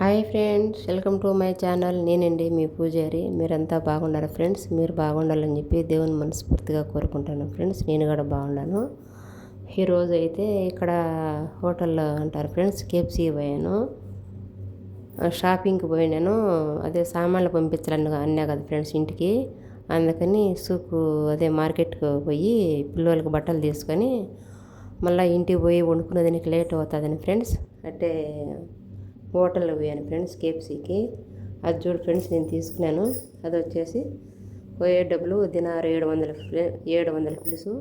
Hi friends, welcome to my channel. నేనండి మీ పూజారి. మీరంతా బాగున్నారు ఫ్రెండ్స్. మీరు బాగుండాలని చెప్పి దేవుని మనస్ఫూర్తిగా కోరుకుంటాను ఫ్రెండ్స్. నేను కూడా బాగున్నాను. ఈరోజు అయితే ఇక్కడ హోటల్లో అంటారు ఫ్రెండ్స్, కేఎఫ్సీ పోయాను. షాపింగ్కి పోయినాను. అదే సామాన్లు పంపించాలని అన్నా కదా ఫ్రెండ్స్ ఇంటికి. అందుకని అదే మార్కెట్కి పోయి పిల్లలకి బట్టలు తీసుకొని మళ్ళీ ఇంటికి పోయి వండుకునేదానికి లేట్ అవుతుందని ఫ్రెండ్స్ అంటే హోటల్లో పోయాను ఫ్రెండ్స్, కేఎఫ్సీకి. అది చూడు ఫ్రెండ్స్, నేను తీసుకున్నాను. అది వచ్చేసి పోయే డబ్బులు దినారు 700 పులుసు,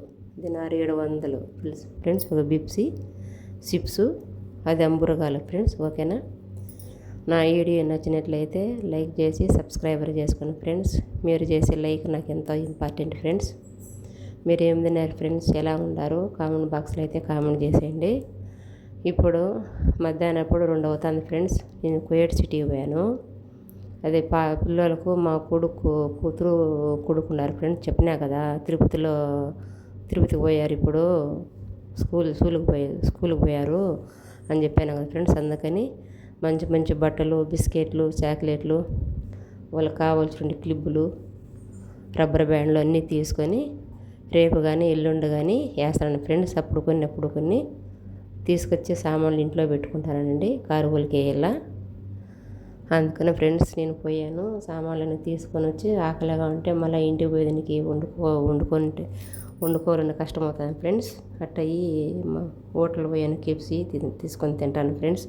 దినారు 700 పులుసు ఫ్రెండ్స్. ఒక బిప్సీ చిప్స్, అది అంబురగాలు ఫ్రెండ్స్. ఓకేనా? నా వీడియో నచ్చినట్లయితే లైక్ చేసి సబ్స్క్రైబర్ చేసుకోండి ఫ్రెండ్స్. మీరు చేసే లైక్ నాకు ఎంతో ఇంపార్టెంట్ ఫ్రెండ్స్. మీరు ఏం తిన్నారు ఫ్రెండ్స్, ఎలా ఉన్నారు? కామెంట్ బాక్స్లో అయితే కామెంట్ చేసేయండి. ఇప్పుడు మధ్యాహ్నప్పుడు 2 అవుతుంది ఫ్రెండ్స్. నేను కువైట్ సిటీకి పోయాను. అదే పిల్లలకు మా కూతురు కొడుకున్నారు ఫ్రెండ్స్. చెప్పినా కదా, తిరుపతికి పోయారు. ఇప్పుడు స్కూల్కి పోయారు అని చెప్పాను కదా ఫ్రెండ్స్. అందుకని మంచి మంచి బట్టలు, బిస్కెట్లు, చాక్లెట్లు, వాళ్ళకి కావాల్సిన క్లిప్పులు, రబ్బర్ బ్యాండ్లు అన్నీ తీసుకొని రేపు కానీ ఎల్లుండి కానీ వేస్తాను ఫ్రెండ్స్. అప్పుడు కొన్ని తీసుకొచ్చి సామాన్లు ఇంట్లో పెట్టుకుంటానండి, కారు వాళ్ళకి వేయాల. అందుకని ఫ్రెండ్స్ నేను పోయాను. సామాన్లను తీసుకొని వచ్చి ఆకలిగా ఉంటే మళ్ళీ ఇంటికి పోయేదానికి వండుకోవాలని కష్టం అవుతుంది ఫ్రెండ్స్. అట్టయి హోటల్ పోయాను, కేఎఫ్సీ తీసుకొని తింటాను ఫ్రెండ్స్.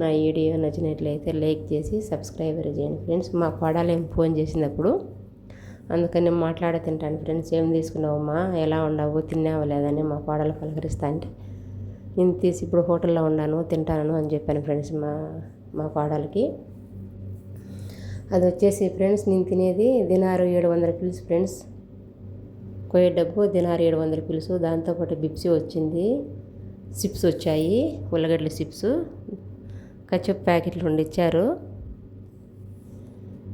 నా వీడియో నచ్చినట్లయితే లైక్ చేసి సబ్స్క్రైబర్ చేయండి ఫ్రెండ్స్. మా పడాలేం ఫోన్ చేసినప్పుడు అందుకని మాట్లాడే తింటాను ఫ్రెండ్స్. ఏం తీసుకున్నావమ్మా, ఎలా ఉండవు, తిన్నావా లేదని మా పాడలు పలకరిస్తా అంటే నేను తీసి ఇప్పుడు హోటల్లో ఉన్నాను, తింటాను అని చెప్పాను ఫ్రెండ్స్ మా పాడలకి. అది వచ్చేసి ఫ్రెండ్స్, నేను తినేది దినారు 700 పులుసు ఫ్రెండ్స్. కొయ్య డబ్బు దినారు 700 పులుసు. దాంతోపాటు బిప్సీ వచ్చింది, చిప్స్ వచ్చాయి, ఉల్లగడ్డల చిప్స్, కచ్చప్ ప్యాకెట్లు 2 ఇచ్చారు.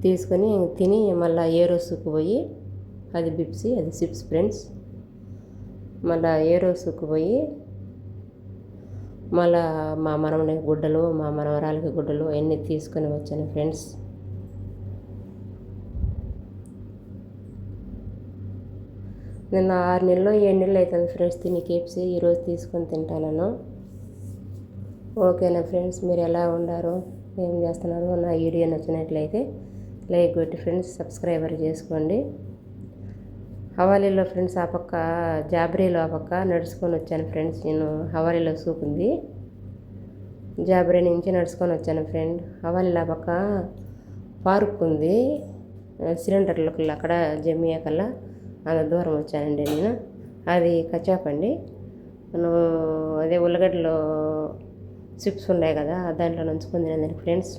తీసుకొని తిని మళ్ళీ ఏరోసుకు పోయి, అది బిప్సీ, అది చిప్స్ ఫ్రెండ్స్. మళ్ళీ ఏరోసుకు పోయి మళ్ళా మా మనవనికి గుడ్డలు, మా మనవరాలకి గుడ్డలు అన్నీ తీసుకొని వచ్చాను ఫ్రెండ్స్. నిన్న 6 నెలలో 7 నెలలు అవుతుంది ఫ్రెండ్స్ తిని కేఎఫ్సీ. ఈరోజు తీసుకొని తింటాను. ఓకేనా ఫ్రెండ్స్, మీరు ఎలా ఉన్నారు, ఏం చేస్తున్నారు? నా వీడియో నచ్చినట్లయితే లైక్ కొట్టి ఫ్రెండ్స్ సబ్స్క్రైబర్ చేసుకోండి. హవాలీలో ఫ్రెండ్స్ ఆ పక్క జాబ్రీలో ఆ పక్క నడుచుకొని వచ్చాను ఫ్రెండ్స్. నేను హవాలీలో ఉంది, జాబ్రీ నుంచి నడుచుకొని వచ్చాను ఫ్రెండ్. హవాలీలో ఆ పక్క పార్క్ ఉంది, సిలిండర్లకు అక్కడ జమియా కల్లా అంత దూరం వచ్చానండి నేను. అది కచాపండి. అదే ఉల్లగడ్డలో చిప్స్ ఉన్నాయి కదా, దాంట్లో నంచుకొని తినేదానికి ఫ్రెండ్స్.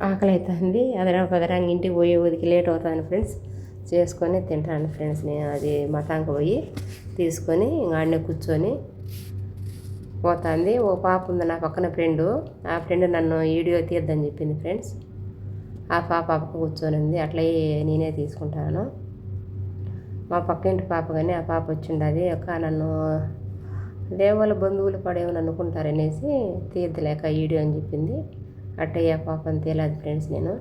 ఆకలి అవుతుంది. అదరంగా ఇంటికి పోయి ఉదికి లేట్ అవుతుంది ఫ్రెండ్స్. చేసుకొని తింటాను ఫ్రెండ్స్. నేను అది మతాంక పోయి తీసుకొని ఆడనే కూర్చొని పోతుంది. ఓ పాప ఉంది నా పక్కన ఫ్రెండు. ఆ ఫ్రెండ్ నన్ను వీడియో తీద్దని చెప్పింది ఫ్రెండ్స్. ఆ పాప కూర్చొని ఉంది. అట్లా నేనే తీసుకుంటాను. మా పక్కింటి పాప కానీ ఆ పాప వచ్చిండది. నన్ను దేవాల బంధువులు పడేమని అనుకుంటారనేసి తీయద్దులేక వీడియో అని చెప్పింది. అట్టయ్య పాపని తేలేదు ఫ్రెండ్స్ నేను.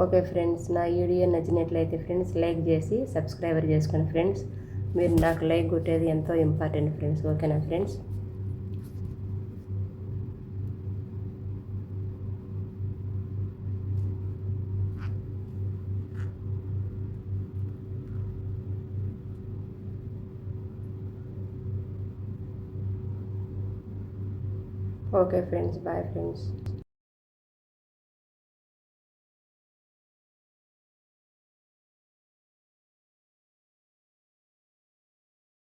ఓకే ఫ్రెండ్స్, నా వీడియో నచ్చినట్లయితే ఫ్రెండ్స్ లైక్ చేసి సబ్స్క్రైబర్ చేసుకోండి ఫ్రెండ్స్. మీరు నాకు లైక్ కొట్టేది ఎంతో ఇంపార్టెంట్ ఫ్రెండ్స్. ఓకేనా friends? Okay friends, bye friends.